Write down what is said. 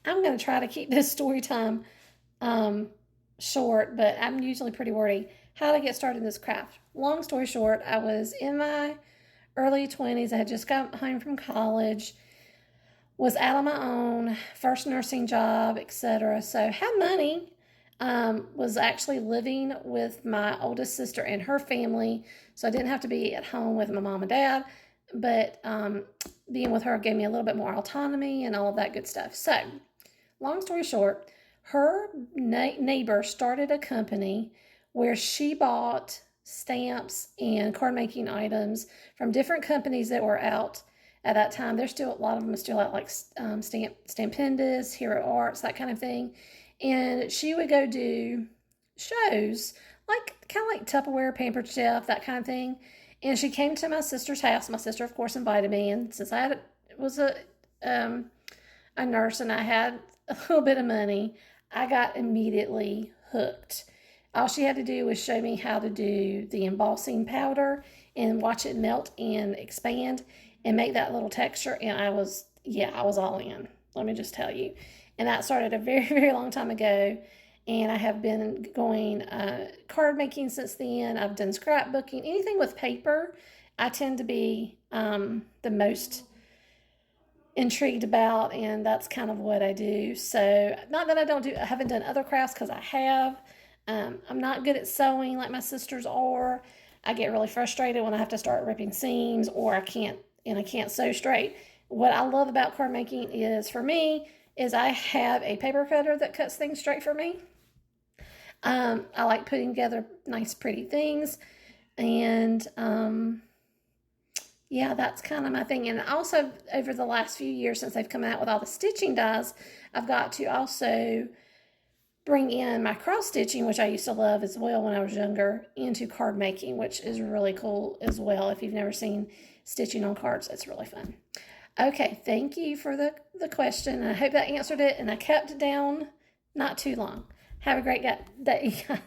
I'm going to try to keep this story time short, but I'm usually pretty wordy. How to get started in this craft. Long story short, I was in my early 20s. I had just got home from college, was out on my own, first nursing job, etc. So had money. Was actually living with my oldest sister and her family, so I didn't have to be at home with my mom and dad. But being with her gave me a little bit more autonomy and all of that good stuff. So, long story short, her neighbor started a company where she bought stamps and card making items from different companies that were out at that time. There's still a lot of them are still out, like Stampendous, Hero Arts, that kind of thing. And she would go do shows, like kind of like Tupperware, Pampered Chef, that kind of thing. And she came to my sister's house. My sister, of course, invited me, and since was a nurse and I had a little bit of money, I got immediately hooked. All she had to do was show me how to do the embossing powder and watch it melt and expand and make that little texture. And I was all in. Let me just tell you. And that started a very, very long time ago. And I have been going card making since then. I've done scrapbooking, anything with paper. I tend to be the most intrigued about, and that's kind of what I do. So, not that I haven't done other crafts, because I have. I'm not good at sewing like my sisters are. I get really frustrated when I have to start ripping seams, or I can't sew straight. What I love about card making is, for me, is I have a paper cutter that cuts things straight for me. I like putting together nice, pretty things, and yeah, that's kind of my thing. And also, over the last few years, since they've come out with all the stitching dies, I've got to also bring in my cross stitching, which I used to love as well when I was younger, into card making, which is really cool as well. If you've never seen stitching on cards, it's really fun. Okay, thank you for the question. I hope that answered it, and I kept it down not too long. Have a great day, guys.